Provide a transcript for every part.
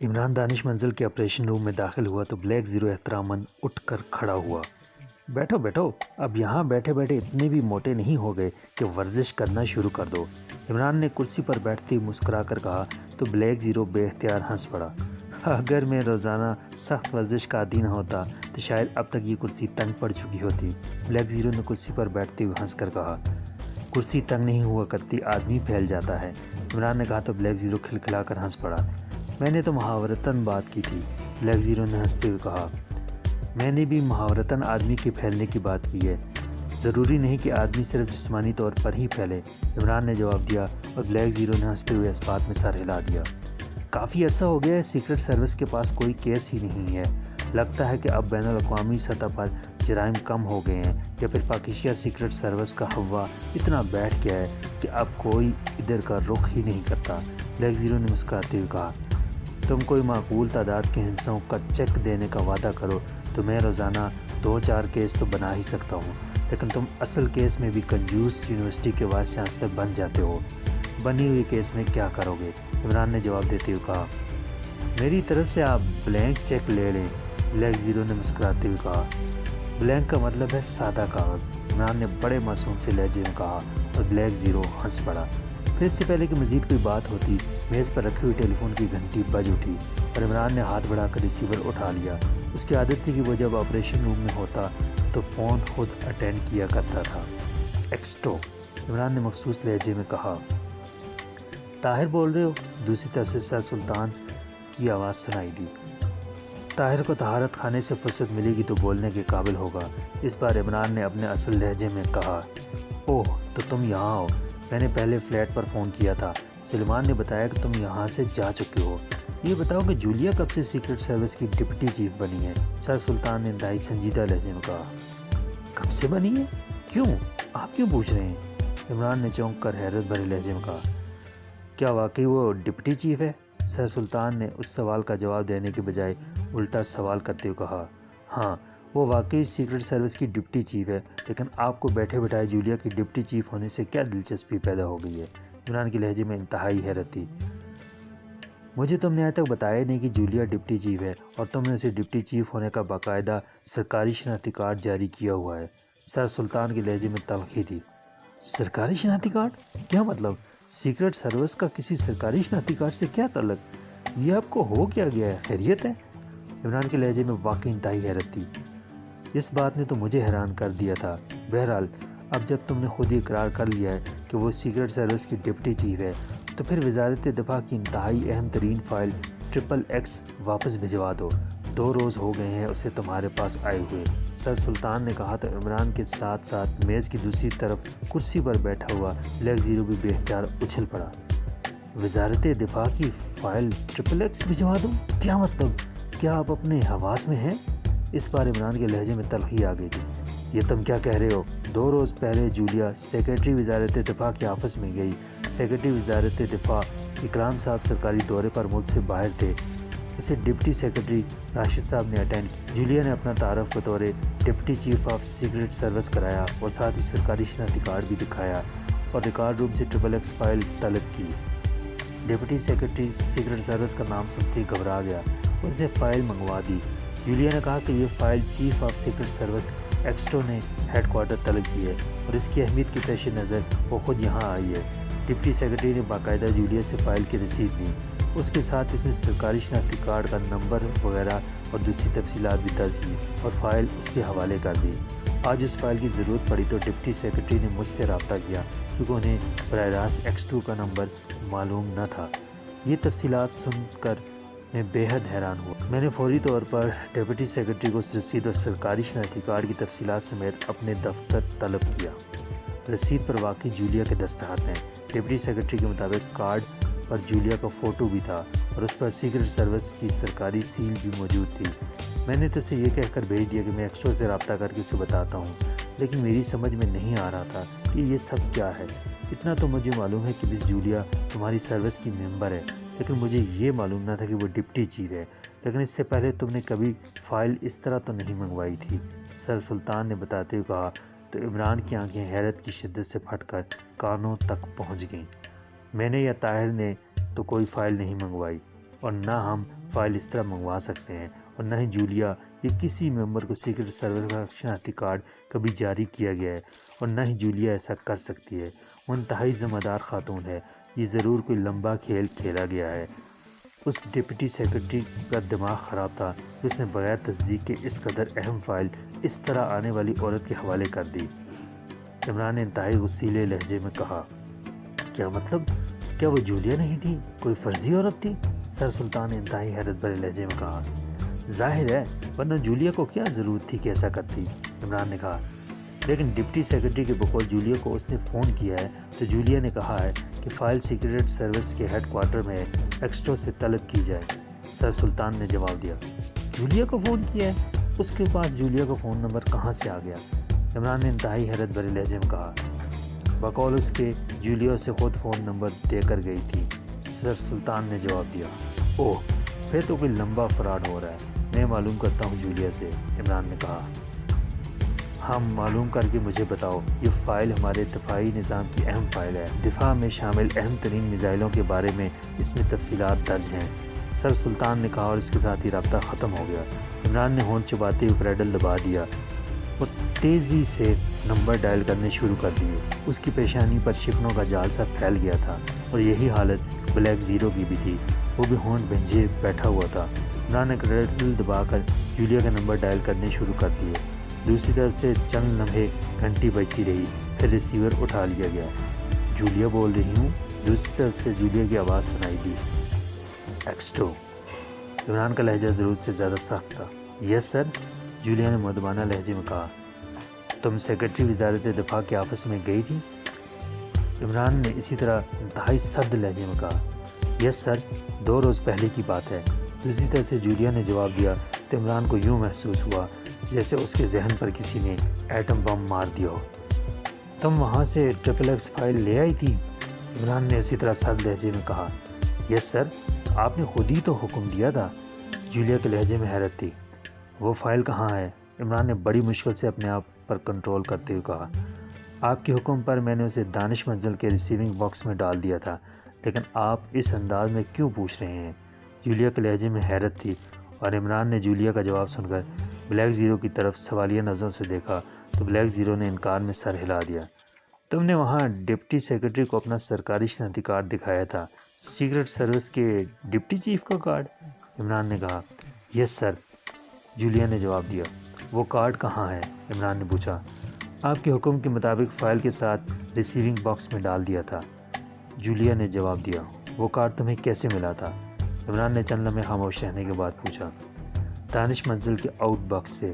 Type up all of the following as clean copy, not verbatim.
عمران دانش منزل کے آپریشن روم میں داخل ہوا تو بلیک زیرو احتراماً اٹھ کر کھڑا ہوا۔ بیٹھو بیٹھو، اب یہاں بیٹھے بیٹھے اتنے بھی موٹے نہیں ہو گئے کہ ورزش کرنا شروع کر دو۔ عمران نے کرسی پر بیٹھتے ہی مسکرا کر کہا تو بلیک زیرو بے اختیار ہنس پڑا۔ اگر میں روزانہ سخت ورزش کا عادی نہ ہوتا تو شاید اب تک یہ کرسی تنگ پڑ چکی ہوتی۔ بلیک زیرو نے کرسی پر بیٹھتے ہوئے ہنس کر کہا، کرسی تنگ نہیں ہوا کرتی، آدمی پھیل جاتا ہے۔ عمران نے کہا تو بلیک زیرو کھلکھلا کر ہنس پڑا۔ میں نے تو محاورتاً بات کی تھی، بلیک زیرو نے ہنستے ہوئے کہا۔ میں نے بھی محاورتاً آدمی کے پھیلنے کی بات کی ہے، ضروری نہیں کہ آدمی صرف جسمانی طور پر ہی پھیلے، عمران نے جواب دیا اور بلیک زیرو نے ہنستے ہوئے اس بات میں سر ہلا دیا۔ کافی عرصہ ہو گیا ہے سیکرٹ سروس کے پاس کوئی کیس ہی نہیں ہے، لگتا ہے کہ اب بین الاقوامی سطح پر جرائم کم ہو گئے ہیں، یا پھر پاکستان سیکرٹ سروس کا ہوا اتنا بیٹھ گیا ہے کہ اب کوئی ادھر کا رخ ہی نہیں کرتا۔ بلیک زیرو نے مسکراتے ہوئے کہا، تم کوئی معقول تعداد کے ہندسوں کا چیک دینے کا وعدہ کرو تو میں روزانہ 2-4 کیس تو بنا ہی سکتا ہوں، لیکن تم اصل کیس میں بھی کنجوس یونیورسٹی کے وائس چانسلر بن جاتے ہو، بنی ہوئی کیس میں کیا کرو گے؟ عمران نے جواب دیتے ہوئے کہا، میری طرف سے آپ بلینک چیک لے لیں۔ بلیک زیرو نے مسکراتے ہوئے کہا، بلینک کا مطلب ہے سادہ کاغذ، عمران نے بڑے معصوم سے لہجے میں کہا اور بلیک زیرو ہنس پڑا۔ پھر اس سے پہلے کہ مزید کوئی بات ہوتی، میز پر رکھی ہوئی ٹیلی فون کی گھنٹی بج اٹھی اور عمران نے ہاتھ بڑھا کر ریسیور اٹھا لیا۔ اس کی عادت تھی کہ وہ جب آپریشن روم میں ہوتا تو فون خود اٹینڈ کیا کرتا تھا۔ ایکسٹو، عمران نے مخصوص لہجے میں کہا۔ طاہر بول رہے ہو؟ دوسری طرف سے سر سلطان کی آواز سنائی دی۔ طاہر کو طہارت خانے سے فرصت ملے گی تو بولنے کے قابل ہوگا۔ اس بار عمران نے اپنے اصل لہجے میں کہا، اوہ تو تم یہاں ہو، میں نے پہلے فلیٹ پر فون کیا تھا، سلمان نے بتایا کہ تم یہاں سے جا چکے ہو۔ یہ بتاؤ کہ جولیا کب سے سیکرٹ سروس کی ڈپٹی چیف بنی ہے؟ سر سلطان نے انتہائی سنجیدہ لہجے میں کہا۔ کب سے بنی ہے؟ کیوں؟ آپ کیوں پوچھ رہے ہیں؟ عمران نے چونک کر حیرت بھرے لہجے میں کہا، کیا واقعی وہ ڈپٹی چیف ہے؟ سر سلطان نے اس سوال کا جواب دینے کے بجائے الٹا سوال کرتے ہوئے کہا، ہاں وہ واقعی سیکرٹ سروس کی ڈپٹی چیف ہے، لیکن آپ کو بیٹھے بٹھائے جولیا کی ڈپٹی چیف ہونے سے کیا دلچسپی پیدا ہو گئی ہے؟ عمران کے لہجے میں انتہائی حیرت تھی۔ مجھے تم نے آج تک بتایا نہیں کہ جولیا ڈپٹی چیف ہے، اور تم نے اسے ڈپٹی چیف ہونے کا باقاعدہ سرکاری شناختی کارڈ جاری کیا ہوا ہے۔ سر سلطان کے لہجے میں تلخی تھی۔ سرکاری شناختی کارڈ؟ کیا مطلب؟ سیکرٹ سروس کا کسی سرکاری شناختی کارڈ سے کیا تعلق؟ یہ آپ کو ہو کیا گیا ہے؟ خیریت ہے؟ عمران کے لہجے میں واقعی انتہائی حیرت تھی۔ اس بات نے تو مجھے حیران کر دیا تھا۔ بہرحال اب جب تم نے خود ہی اقرار کر لیا ہے کہ وہ سیکرٹ سروس کی ڈپٹی چیف ہے تو پھر وزارت دفاع کی انتہائی اہم ترین فائل XXX واپس بھجوا دو۔ 2 روز ہو گئے ہیں اسے تمہارے پاس آئے ہوئے، سر سلطان نے کہا تو عمران کے ساتھ ساتھ میز کی دوسری طرف کرسی پر بیٹھا ہوا بلیک زیرو بھی بے اختیار اچھل پڑا۔ وزارت دفاع کی فائل XXX بھجوا دو؟ کیا مطلب؟ کیا آپ اپنے حواس میں ہیں؟ اس بار عمران کے لہجے میں تلخی آ گئی تھی۔ یہ تم کیا کہہ رہے ہو؟ 2 روز پہلے جولیا سیکرٹری وزارت دفاع کے آفس میں گئی، سیکرٹری وزارت دفاع اکرام صاحب سرکاری دورے پر ملک سے باہر تھے، اسے ڈپٹی سیکرٹری راشد صاحب نے اٹینڈ کیا۔ جولیا نے اپنا تعارف بطور deputy chief of secret service کرایا اور ساتھ ہی سرکاری شناختی کارڈ بھی دکھایا اور ریکارڈ روم سے XXX فائل طلب کی۔ ڈپٹی سیکرٹری سیکرٹ سروس کا نام سنتے ہی گھبرا گیا، اس نے فائل منگوا دی۔ جولیا نے کہا کہ یہ file chief of secret service X two نے ہیڈ کوارٹر طلب کی ہے اور اس کی اہمیت کے پیش نظر وہ خود یہاں آئی ہے۔ ڈپٹی سیکرٹری نے باقاعدہ جولیا سے فائل کی رسید لی، اس کے ساتھ اس نے سرکاری شناختی کارڈ کا نمبر وغیرہ اور دوسری تفصیلات بھی درج کی اور فائل اس کے حوالے کر دی۔ آج اس فائل کی ضرورت پڑی تو ڈپٹی سیکرٹری نے مجھ سے رابطہ کیا کیونکہ انہیں براہ راست ایکسٹو کا نمبر معلوم نہ تھا۔ یہ تفصیلات سن کر میں بے حد حیران ہوا۔ میں نے فوری طور پر ڈپٹی سیکرٹری کو اس رسید اور سرکاری شناختی کارڈ کی تفصیلات سمیت اپنے دفتر طلب کیا۔ رسید پر واقعی جولیا کے دستخط ہیں۔ ڈپٹی سیکرٹری کے مطابق کارڈ پر جولیا کا فوٹو بھی تھا اور اس پر سیکرٹ سروس کی سرکاری سیل بھی موجود تھی۔ میں نے تو اسے یہ کہہ کر بھیج دیا کہ میں ایکسٹرا سے رابطہ کر کے اسے بتاتا ہوں، لیکن میری سمجھ میں نہیں آ رہا تھا کہ یہ سب کیا ہے۔ اتنا تو مجھے معلوم ہے کہ مس جولیا تمہاری سروس کی ممبر ہے، لیکن مجھے یہ معلوم نہ تھا کہ وہ ڈپٹی چیف ہے۔ لیکن اس سے پہلے تم نے کبھی فائل اس طرح تو نہیں منگوائی تھی، سر سلطان نے بتاتے ہوئے کہا تو عمران کی آنکھیں حیرت کی شدت سے پھٹ کر کانوں تک پہنچ گئیں۔ میں نے یا طاہر نے تو کوئی فائل نہیں منگوائی۔ اور نہ ہم فائل اس طرح منگوا سکتے ہیں، اور نہ ہی جولیا یہ کسی ممبر کو سیکرٹ سروس کا شناختی کارڈ کبھی جاری کیا گیا ہے، اور نہ ہی جولیا ایسا کر سکتی ہے۔ وہ انتہائی ذمہ دار خاتون ہے، یہ ضرور کوئی لمبا کھیل کھیلا گیا ہے۔ اس ڈپٹی سیکرٹری کا دماغ خراب تھا کہ اس نے بغیر تصدیق کے اس قدر اہم فائل اس طرح آنے والی عورت کے حوالے کر دی۔ عمران نے انتہائی غصیلے لہجے میں کہا، کیا مطلب؟ کیا وہ جولیا نہیں تھی، کوئی فرضی عورت تھی؟ سر سلطان نے انتہائی حیرت بھرے لہجے میں کہا، ظاہر ہے، ورنہ جولیا کو کیا ضرورت تھی کہ ایسا کرتی؟ عمران نے کہا، لیکن ڈپٹی سیکرٹری کے بقول جولیا کو اس نے فون کیا ہے، تو جولیا نے کہا ہے کہ فائل سیکرٹ سروس کے ہیڈ کوارٹر میں ایکسٹرو سے طلب کی جائے۔ سر سلطان نے جواب دیا، جولیا کو فون کیا ہے؟ اس کے پاس جولیا کا فون نمبر کہاں سے آ گیا؟ عمران نے انتہائی حیرت بھرے لہجے میں کہا، بقول اس کے جولیا سے خود فون نمبر دے کر گئی تھی۔ سر سلطان نے جواب دیا، اوہ، پھر تو کوئی لمبا فراڈ ہو رہا ہے، میں معلوم کرتا ہوں جولیا سے۔ عمران نے کہا، ہم معلوم کر کے مجھے بتاؤ، یہ فائل ہمارے دفاعی نظام کی اہم فائل ہے، دفاع میں شامل اہم ترین میزائلوں کے بارے میں اس میں تفصیلات درج ہیں۔ سر سلطان نے کہا، اور اس کے ساتھ ہی رابطہ ختم ہو گیا۔ عمران نے ہونٹ چباتے ہوئے کریڈل دبا دیا، وہ تیزی سے نمبر ڈائل کرنے شروع کر دیے۔ اس کی پیشانی پر شکنوں کا جال سا پھیل گیا تھا، اور یہی حالت بلیک زیرو کی بھی تھی، وہ بھی ہونٹ بھنجے بیٹھا ہوا تھا۔ عمران نے کریڈل دبا کر جولیا کا نمبر ڈائل کرنے شروع کر دیے۔ دوسری طرف سے چند لمحے گھنٹی بجتی رہی، پھر ریسیور اٹھا لیا گیا۔ جولیا بول رہی ہوں، دوسری طرف سے جولیا کی آواز سنائی دی، ایکسٹو۔ عمران کا لہجہ ضرورت سے زیادہ سخت تھا۔ یس سر، جولیا نے مؤدبانہ لہجے میں کہا، تم سیکرٹری وزارت دفاع کے آفس میں گئی تھی؟ عمران نے اسی طرح انتہائی سرد لہجے میں کہا، یس سر، 2 روز پہلے کی بات ہے۔ دوسری طرف سے جولیا نے جواب دیا تو عمران کو یوں محسوس ہوا جیسے اس کے ذہن پر کسی نے ایٹم بم مار دیا ہو۔ تم وہاں سے XXX فائل لے آئی تھی؟ عمران نے اسی طرح سرد لہجے میں کہا، یس سر، آپ نے خود ہی تو حکم دیا تھا۔ جولیا کے لہجے میں حیرت تھی۔ وہ فائل کہاں ہے؟ عمران نے بڑی مشکل سے اپنے آپ پر کنٹرول کرتے ہوئے کہا، آپ کے حکم پر میں نے اسے دانش منزل کے ریسیونگ باکس میں ڈال دیا تھا، لیکن آپ اس انداز میں کیوں پوچھ رہے ہیں؟ جولیا کے لہجے میں حیرت تھی، اور عمران نے جولیا کا جواب سن کر بلیک زیرو کی طرف سوالیہ نظروں سے دیکھا تو بلیک زیرو نے انکار میں سر ہلا دیا۔ تم نے وہاں ڈپٹی سیکرٹری کو اپنا سرکاری شناختی کارڈ دکھایا تھا، سیکرٹ سروس کے ڈپٹی چیف کا کارڈ؟ عمران نے کہا، یس سر، جولیا نے جواب دیا۔ وہ کارڈ کہاں ہے؟ عمران نے پوچھا۔ آپ کے حکم کے مطابق فائل کے ساتھ ریسیونگ باکس میں ڈال دیا تھا، جولیا نے جواب دیا۔ وہ کارڈ تمہیں کیسے ملا تھا؟ عمران نے چند لمحے خاموش رہنے کے بعد پوچھا۔ دانش منزل کے آؤٹ باکس سے۔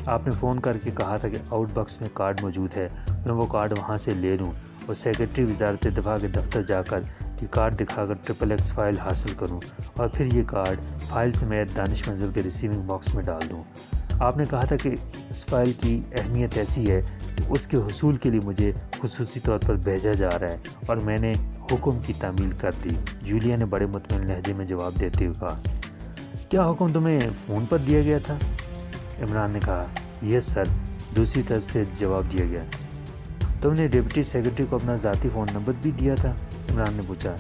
آپ نے فون کر کے کہا تھا کہ آؤٹ باکس میں کارڈ موجود ہے، میں وہ کارڈ وہاں سے لے لوں اور سیکرٹری وزارت دفاع کے دفتر جا کر یہ کارڈ دکھا کر XXX فائل حاصل کروں، اور پھر یہ کارڈ فائل سمیت دانش منزل کے ریسیونگ باکس میں ڈال دوں۔ آپ نے کہا تھا کہ اس فائل کی اہمیت ایسی ہے کہ اس کے حصول کے لیے مجھے خصوصی طور پر بھیجا جا رہا ہے، اور میں نے حکم کی تعمیل کر دی، جولیا نے بڑے مطمئن لہجے میں جواب دیتے ہوئے کہا۔ کیا حکم تمہیں فون پر دیا گیا تھا؟ عمران نے کہا، یس سر، دوسری طرف سے جواب دیا گیا۔ تم نے ڈپٹی سیکرٹری کو اپنا ذاتی فون نمبر بھی دیا تھا؟ عمران نے پوچھا۔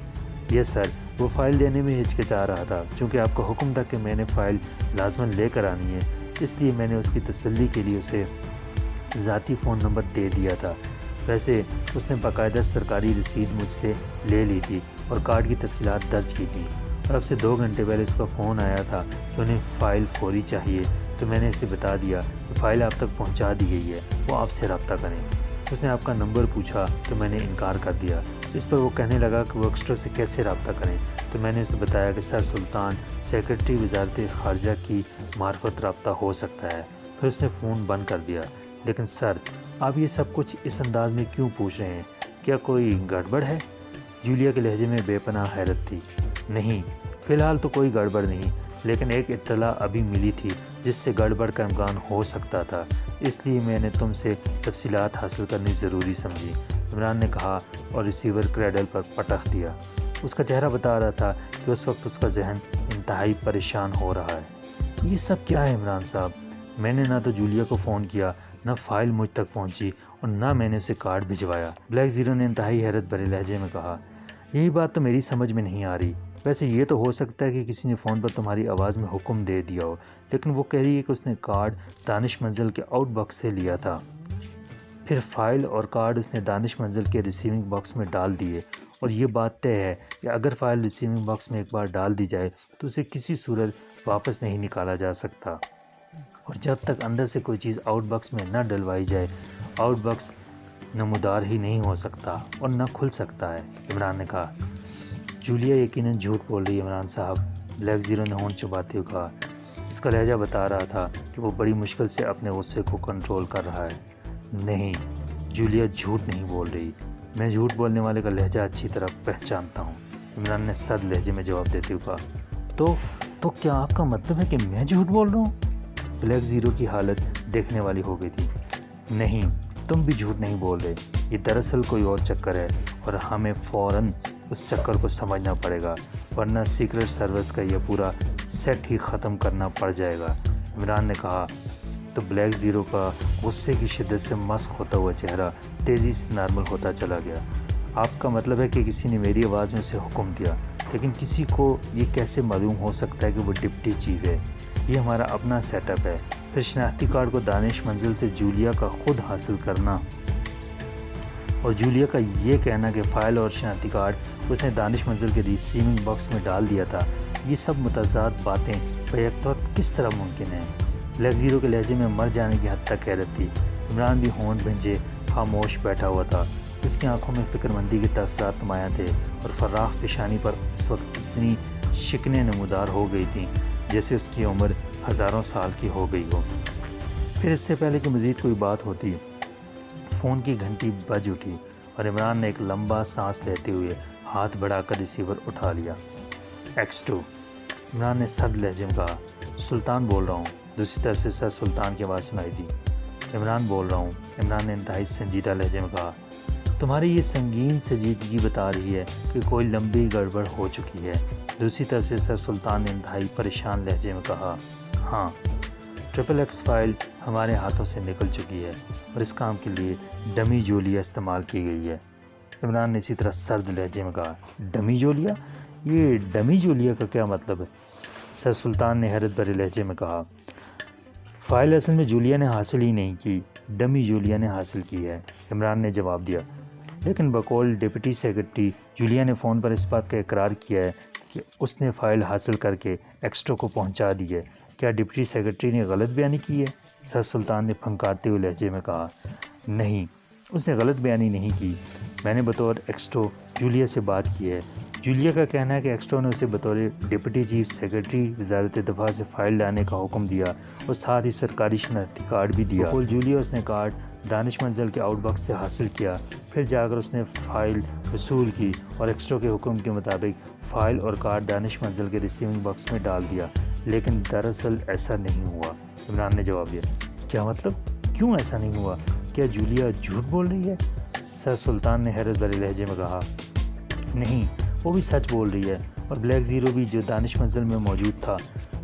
یس سر، وہ فائل دینے میں ہچکچا رہا تھا، چونکہ آپ کا حکم تھا کہ میں نے فائل لازماً لے کر آنی ہے، اس لیے میں نے اس کی تسلی کے لیے اسے ذاتی فون نمبر دے دیا تھا۔ ویسے اس نے باقاعدہ سرکاری رسید مجھ سے لے لی تھی اور کارڈ کی تفصیلات درج کی تھیں، اور اب سے 2 گھنٹے پہلے اس کا فون آیا تھا کہ انہیں فائل فوری چاہیے، تو میں نے اسے بتا دیا کہ فائل آپ تک پہنچا دی گئی ہے، وہ آپ سے رابطہ کریں۔ اس نے آپ کا نمبر پوچھا تو میں نے انکار کر دیا۔ اس پر وہ کہنے لگا کہ وہ ایکسٹرا سے کیسے رابطہ کریں، تو میں نے اسے بتایا کہ سر سلطان سیکرٹری وزارت خارجہ کی معرفت رابطہ ہو سکتا ہے۔ پھر اس نے فون بند کر دیا۔ لیکن سر، آپ یہ سب کچھ اس انداز میں کیوں پوچھ رہے ہیں؟ کیا کوئی گڑبڑ ہے؟ جولیا کے لہجے میں بے پناہ حیرت تھی۔ نہیں، فی الحال تو کوئی گڑبڑ نہیں، لیکن ایک اطلاع ابھی ملی تھی جس سے گڑبڑ کا امکان ہو سکتا تھا، اس لیے میں نے تم سے تفصیلات حاصل کرنی ضروری سمجھی، عمران نے کہا اور ریسیور کریڈل پر پٹخ دیا۔ اس کا چہرہ بتا رہا تھا کہ اس وقت اس کا ذہن انتہائی پریشان ہو رہا ہے۔ یہ سب کیا ہے عمران صاحب؟ میں نے نہ تو جولیا کو فون کیا، نہ فائل مجھ تک پہنچی، اور نہ میں نے اسے کارڈ بھجوایا، بلیک زیرو نے انتہائی حیرت بھرے لہجے میں کہا۔ یہی بات تو میری سمجھ میں نہیں آ رہی۔ ویسے یہ تو ہو سکتا ہے کہ کسی نے فون پر تمہاری آواز میں حکم دے دیا ہو، لیکن وہ کہہ رہی ہے کہ اس نے کارڈ دانش منزل کے آؤٹ باکس سے لیا تھا، پھر فائل اور کارڈ اس نے دانش منزل کے ریسیونگ باکس میں ڈال دیے، اور یہ بات طے ہے کہ اگر فائل ریسیونگ باکس میں ایک بار ڈال دی جائے تو اسے کسی صورت واپس نہیں نکالا جا سکتا، اور جب تک اندر سے کوئی چیز آؤٹ باکس میں نہ ڈلوائی جائے آؤٹ باکس نمودار ہی نہیں ہو سکتا اور نہ کھل سکتا ہے، عمران نے کہا۔ جولیا یقیناً جھوٹ بول رہی ہے عمران صاحب، بلیک زیرو نے ہونٹ چباتے ہوئے کہا۔ اس کا لہجہ بتا رہا تھا کہ وہ بڑی مشکل سے اپنے غصے کو کنٹرول کر رہا ہے۔ نہیں، جولیا جھوٹ نہیں بول رہی، میں جھوٹ بولنے والے کا لہجہ اچھی طرح پہچانتا ہوں، عمران نے سرد لہجے میں جواب دیتے ہوئے کہا۔ تو کیا آپ کا مطلب ہے کہ میں جھوٹ بول رہا ہوں؟ بلیک زیرو کی حالت دیکھنے والی ہو گئی تھی۔ نہیں، تم بھی جھوٹ نہیں بول رہے، یہ دراصل کوئی اور چکر ہے، اور ہمیں فوراً اس چکر کو سمجھنا پڑے گا، ورنہ سیکرٹ سروس کا یہ پورا سیٹ ہی ختم کرنا پڑ جائے گا، عمران نے کہا۔ تو بلیک زیرو کا غصے کی شدت سے مسخ ہوتا ہوا چہرہ تیزی سے نارمل ہوتا چلا گیا۔ آپ کا مطلب ہے کہ کسی نے میری آواز میں اسے حکم دیا، لیکن کسی کو یہ کیسے معلوم ہو سکتا ہے کہ وہ ڈپٹی چیف ہے؟ یہ ہمارا اپنا سیٹ اپ ہے۔ پھر شناختی کارڈ کو دانش منزل سے جولیا کا خود حاصل کرنا، اور جولیا کا یہ کہنا کہ فائل اور شناختی کارڈ اس نے دانش منزل کے ریسیونگ باکس میں ڈال دیا تھا، یہ سب متضاد باتیں بیک وقت کس طرح ممکن ہیں؟ بلیک زیرو کے لہجے میں مر جانے کی حد تک حیرت تھی۔ عمران بھی ہونٹ بھنجے خاموش بیٹھا ہوا تھا، اس کی آنکھوں میں فکر مندی کے تاثرات نمایاں تھے، اور فراخ پیشانی پر اس وقت اتنی شکنیں نمودار ہو گئی تھیں جیسے اس کی عمر ہزاروں سال کی ہو گئی ہو۔ پھر اس سے پہلے کہ مزید کوئی بات ہوتی، فون کی گھنٹی بج اٹھی، اور عمران نے ایک لمبا سانس لیتے ہوئے ہاتھ بڑھا کر ریسیور اٹھا لیا۔ X2، عمران نے سرد لہجے میں کہا۔ سلطان بول رہا ہوں، دوسری طرف سے سر سلطان کی آواز سنائی دی۔ عمران بول رہا ہوں، عمران نے انتہائی سنجیدہ لہجے میں کہا۔ تمہاری یہ سنگین سنجیدگی بتا رہی ہے کہ کوئی لمبی گڑبڑ ہو چکی ہے، دوسری طرف سے سر سلطان نے انتہائی پریشان لہجے میں کہا۔ ہاں، XXX فائل ہمارے ہاتھوں سے نکل چکی ہے، اور اس کام کے لیے ڈمی جولیا استعمال کی گئی ہے، عمران نے اسی طرح سرد لہجے میں کہا۔ Dummy Julia? یہ ڈمی جولیا کا کیا مطلب ہے؟ سر سلطان نے حیرت بھرے لہجے میں کہا۔ فائل اصل میں جولیا نے حاصل ہی نہیں کی، ڈمی جولیا نے حاصل کی ہے، عمران نے جواب دیا۔ لیکن بقول ڈپٹی سیکرٹری جولیا نے فون پر اس بات کا اقرار کیا ہے کہ اس نے فائل حاصل کر کے X2 کو پہنچا دی ہے۔ کیا ڈپٹی سیکرٹری نے غلط بیانی کی ہے؟ سر سلطان نے پھنکارتے ہوئے لہجے میں کہا۔ نہیں، اس نے غلط بیانی نہیں کی، میں نے بطور X2 جولیا سے بات کی ہے۔ جولیا کا کہنا ہے کہ X2 نے اسے بطور ڈپٹی چیف سیکرٹری وزارت دفاع سے فائل لانے کا حکم دیا، اور ساتھ ہی سرکاری شناختی کارڈ بھی دیا۔ بقول جولیا اس نے کارڈ دانش منزل کے آؤٹ باکس سے حاصل کیا، پھر جا کر اس نے فائل وصول کی، اور X2 کے حکم کے مطابق فائل اور کارڈ دانش منزل کے ریسیونگ باکس میں ڈال دیا، لیکن دراصل ایسا نہیں ہوا، عمران نے جواب دیا۔ کیا مطلب؟ کیوں ایسا نہیں ہوا؟ کیا جولیا جھوٹ بول رہی ہے؟ سر سلطان نے حیرت بھرے لہجے میں کہا۔ نہیں، وہ بھی سچ بول رہی ہے، اور بلیک زیرو بھی جو دانش منزل میں موجود تھا۔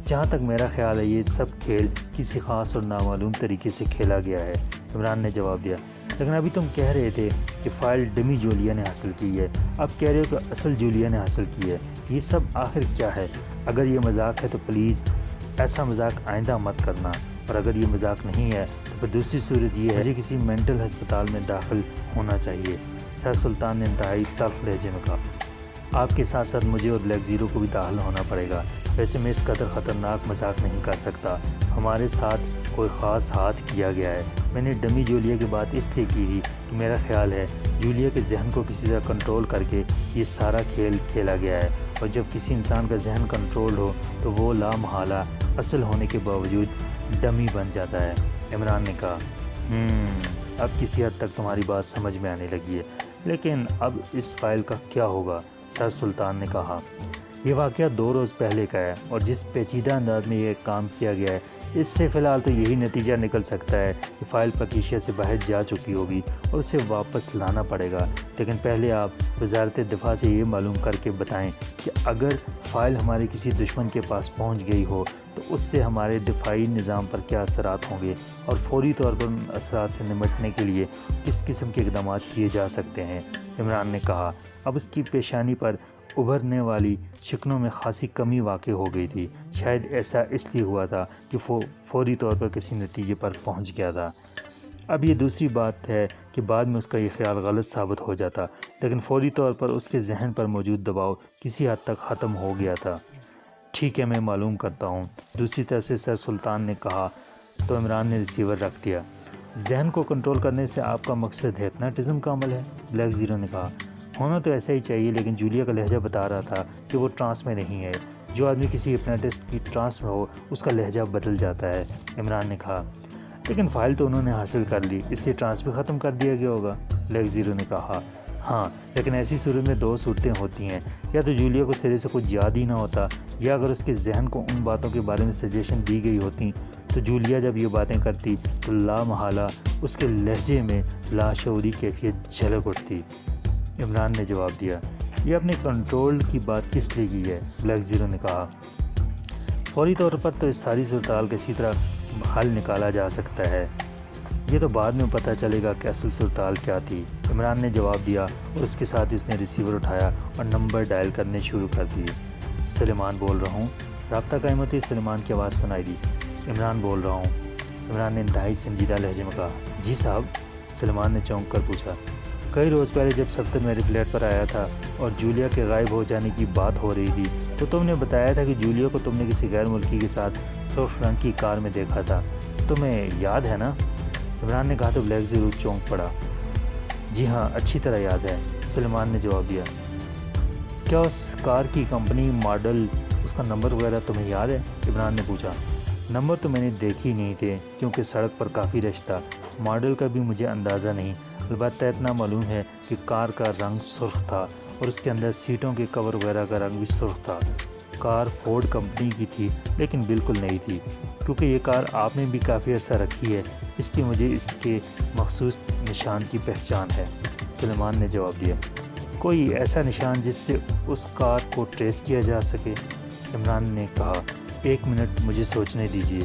جہاں تک میرا خیال ہے یہ سب کھیل کسی خاص اور نامعلوم طریقے سے کھیلا گیا ہے، عمران نے جواب دیا۔ لیکن ابھی تم کہہ رہے تھے کہ فائل ڈمی جولیا نے حاصل کی ہے، اب کہہ رہے ہو کہ اصل جولیا نے حاصل کی ہے، یہ سب آخر کیا ہے؟ اگر یہ مذاق ہے تو پلیز ایسا مذاق آئندہ مت کرنا، اور اگر یہ مذاق نہیں ہے تو پھر دوسری صورت یہ ہے مجھے کسی مینٹل ہسپتال میں داخل ہونا چاہیے، سر سلطان نے انتہائی تلخ لہجے میں کہا۔ آپ کے ساتھ ساتھ مجھے اور بلیک زیرو کو بھی داخل ہونا پڑے گا، ویسے میں اس قدر خطرناک مذاق نہیں کر سکتا، ہمارے ساتھ کوئی خاص ہاتھ کیا گیا ہے۔ میں نے ڈمی جولیا کی بات اس لیے کی تھی کہ میرا خیال ہے جولیا کے ذہن کو کسی طرح کنٹرول کر کے یہ سارا کھیل کھیلا گیا ہے، اور جب کسی انسان کا ذہن کنٹرول ہو تو وہ لا محالہ اصل ہونے کے باوجود ڈمی بن جاتا ہے، عمران نے کہا۔ اب کسی حد تک تمہاری بات سمجھ میں آنے لگی ہے، لیکن اب اس فائل کا کیا ہوگا؟ سر سلطان نے کہا۔ یہ واقعہ 2 روز پہلے کا ہے، اور جس پیچیدہ انداز میں یہ کام کیا گیا ہے اس سے فی الحال تو یہی نتیجہ نکل سکتا ہے کہ فائل پاکیزہ سے باہر جا چکی ہوگی اور اسے واپس لانا پڑے گا، لیکن پہلے آپ وزارت دفاع سے یہ معلوم کر کے بتائیں کہ اگر فائل ہمارے کسی دشمن کے پاس پہنچ گئی ہو تو اس سے ہمارے دفاعی نظام پر کیا اثرات ہوں گے، اور فوری طور پر ان اثرات سے نمٹنے کے لیے کس قسم کے اقدامات کیے جا سکتے ہیں، عمران نے کہا۔ اب اس کی پیشانی پر ابھرنے والی شکنوں میں خاصی کمی واقع ہو گئی تھی۔ شاید ایسا اس لیے ہوا تھا کہ فوری طور پر کسی نتیجے پر پہنچ گیا تھا۔ اب یہ دوسری بات ہے کہ بعد میں اس کا یہ خیال غلط ثابت ہو جاتا، لیکن فوری طور پر اس کے ذہن پر موجود دباؤ کسی حد تک ختم ہو گیا تھا۔ ٹھیک ہے، میں معلوم کرتا ہوں، دوسری طرف سے سر سلطان نے کہا تو عمران نے ریسیور رکھ دیا۔ ذہن کو کنٹرول کرنے سے آپ کا مقصد ہپناٹزم کا عمل ہے؟ بلیک زیرو نے کہا۔ ہونا تو ایسا ہی چاہیے، لیکن جولیا کا لہجہ بتا رہا تھا کہ وہ ٹرانس میں نہیں ہے۔ جو آدمی کسی ہپناٹسٹ کی ٹرانس میں ہو اس کا لہجہ بدل جاتا ہے، عمران نے کہا۔ لیکن فائل تو انہوں نے حاصل کر لی، اس لیے ٹرانس بھی ختم کر دیا گیا ہوگا، بلیک زیرو نے کہا۔ ہاں، لیکن ایسی صورت میں دو صورتیں ہوتی ہیں، یا تو جولیا کو سرے سے کچھ یاد ہی نہ ہوتا، یا اگر اس کے ذہن کو ان باتوں کے بارے میں سجیشن دی گئی ہوتی تو جولیا جب یہ باتیں کرتی تو لا محالہ اس کے لہجے میں لاشعوری کیفیت جھلک اٹھتی۔ عمران نے جواب دیا، یہ اپنے کنٹرول کی بات کس لیے کی ہے؟ بلیک زیرو نے کہا۔ فوری طور پر تو اس ساری صورتحال کا اسی طرح حل نکالا جا سکتا ہے، یہ تو بعد میں پتہ چلے گا کہ اصل صورتحال کیا تھی، عمران نے جواب دیا، اور اس کے ساتھ اس نے ریسیور اٹھایا اور نمبر ڈائل کرنے شروع کر دیے۔ سلیمان بول رہا ہوں، رابطہ قائم ہوتے ہی سلیمان کی آواز سنائی دی۔ عمران بول رہا ہوں، عمران نے انتہائی سنجیدہ لہجے میں کہا۔ جی صاحب؟ سلیمان نے چونک کر پوچھا۔ کئی روز پہلے جب سفتر میرے فلیٹ پر آیا تھا اور جولیا کے غائب ہو جانے کی بات ہو رہی تھی تو تم نے بتایا تھا کہ جولیا کو تم نے کسی غیر ملکی کے ساتھ سرخ رنگ کی کار میں دیکھا تھا، تمہیں یاد ہے نا؟ عمران نے کہا تو بلیک زیرو چونک پڑا۔ جی ہاں، اچھی طرح یاد ہے، سلیمان نے جواب دیا۔ کیا اس کار کی کمپنی، ماڈل، اس کا نمبر وغیرہ تمہیں یاد ہے؟ عمران نے پوچھا۔ نمبر تو میں نے دیکھی نہیں تھے کیونکہ سڑک پر کافی رش تھا، ماڈل کا بھی مجھے اندازہ نہیں، البتہ اتنا معلوم ہے کہ کار کا رنگ سرخ تھا اور اس کے اندر سیٹوں کے کور وغیرہ کا رنگ بھی سرخ تھا۔ کار فورڈ کمپنی کی تھی لیکن بالکل نئی تھی، کیونکہ یہ کار آپ نے بھی کافی عرصہ رکھی ہے اس لیے مجھے اس کے مخصوص نشان کی پہچان ہے، سلیمان نے جواب دیا۔ کوئی ایسا نشان جس سے اس کار کو ٹریس کیا جا سکے؟ عمران نے کہا۔ ایک منٹ مجھے سوچنے دیجیے،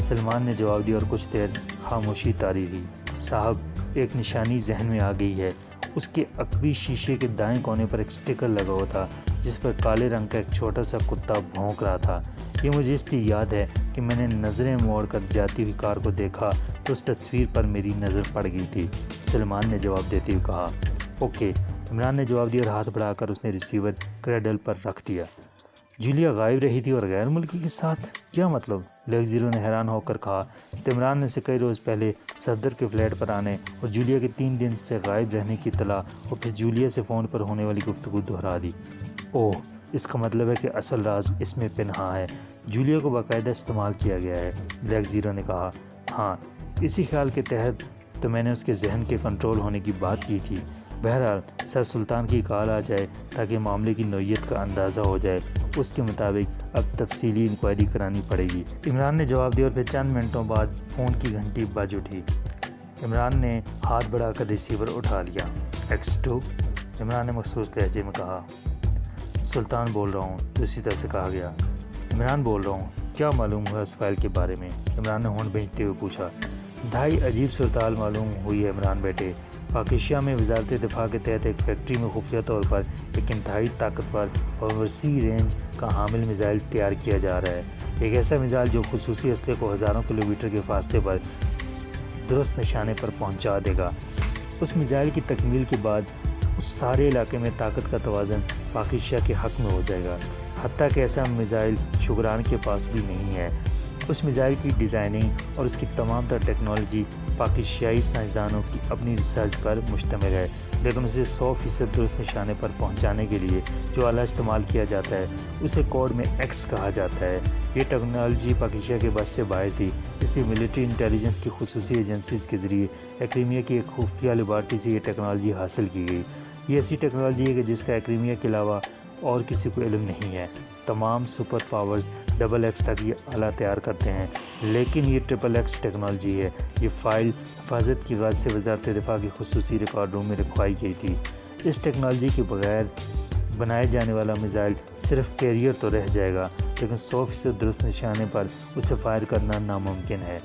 سلیمان نے جواب دیا اور کچھ دیر خاموشی طاری رہی۔ صاحب، ایک نشانی ذہن میں آ گئی ہے، اس کے عقبی شیشے کے دائیں کونے پر ایک سٹیکر لگا ہوا تھا جس پر کالے رنگ کا ایک چھوٹا سا کتا بھونک رہا تھا۔ یہ مجھے اس لیے یاد ہے کہ میں نے نظریں موڑ کر جاتی ہوئی کار کو دیکھا تو اس تصویر پر میری نظر پڑ گئی تھی، سلیمان نے جواب دیتے ہوئے کہا۔ اوکے، عمران نے جواب دیا اور ہاتھ بڑھا کر اس نے ریسیور کریڈل پر رکھ دیا۔ جولیا غائب رہی تھی اور غیر ملکی کے ساتھ؟ کیا مطلب؟ بلیک زیرو نے حیران ہو کر کہا تو عمران نے سے کئی روز پہلے صفدر کے فلیٹ پر آنے اور جولیا کے 3 دن سے غائب رہنے کی اطلاع اور پھر جولیا سے فون پر ہونے والی گفتگو دہرا دی۔ اوہ، اس کا مطلب ہے کہ اصل راز اس میں پنہاں ہے، جولیا کو باقاعدہ استعمال کیا گیا ہے، بلیک زیرو نے کہا۔ ہاں، اسی خیال کے تحت تو میں نے اس کے ذہن کے کنٹرول ہونے کی بات کی تھی۔ بہرحال سر سلطان کی کال آ جائے تاکہ معاملے کی نوعیت کا اندازہ ہو جائے، اس کے مطابق اب تفصیلی انکوائری کرانی پڑے گی، عمران نے جواب دیا اور پھر چند منٹوں بعد فون کی گھنٹی بج اٹھی۔ عمران نے ہاتھ بڑھا کر ریسیور اٹھا لیا۔ X2، عمران نے مخصوص لہجے میں کہا۔ سلطان بول رہا ہوں، دوسری طرف سے کہا گیا۔ عمران بول رہا ہوں، کیا معلوم ہوا اس فائل کے بارے میں؟ عمران نے ہونٹ بھینچتے ہوئے پوچھا۔ انتہائی عجیب صورتحال معلوم ہوئی ہے عمران بیٹے۔ پاکستان میں وزارت دفاع کے تحت ایک فیکٹری میں خفیہ طور پر ایک انتہائی طاقتور اور وسیع رینج کا حامل میزائل تیار کیا جا رہا ہے، ایک ایسا میزائل جو خصوصی اسلحے کو ہزاروں کلومیٹر کے فاصلے پر درست نشانے پر پہنچا دے گا۔ اس میزائل کی تکمیل کے بعد اس سارے علاقے میں طاقت کا توازن پاکستان کے حق میں ہو جائے گا، حتیٰ کہ ایسا میزائل شکران کے پاس بھی نہیں ہے۔ اس میزائل کی ڈیزائننگ اور اس کی تمام تر ٹیکنالوجی پاکستانی سائنسدانوں کی اپنی ریسرچ پر مشتمل ہے، لیکن اسے 100% درست نشانے پر پہنچانے کے لیے جو آلہ استعمال کیا جاتا ہے اسے کوڈ میں ایکس کہا جاتا ہے۔ یہ ٹیکنالوجی پاکستان کے بس سے باہر تھی، اس لیے ملٹری انٹیلیجنس کی خصوصی ایجنسیز کے ذریعے ایکریمیا کی ایک خفیہ لیبارٹری سے یہ ٹیکنالوجی حاصل کی گئی۔ یہ ایسی ٹیکنالوجی ہے کہ جس کا ایکریمیا کے علاوہ اور کسی کو علم نہیں ہے۔ تمام سپر پاورز XX تک یہ آلہ تیار کرتے ہیں، لیکن یہ XXX ٹیکنالوجی ہے۔ یہ فائل حفاظت کی غرض سے وزارت دفاع کی خصوصی ریکارڈ روم میں رکھوائی گئی تھی۔ اس ٹیکنالوجی کے بغیر بنائے جانے والا میزائل صرف کیریئر تو رہ جائے گا، لیکن 100% درست نشانے پر اسے فائر کرنا ناممکن ہے۔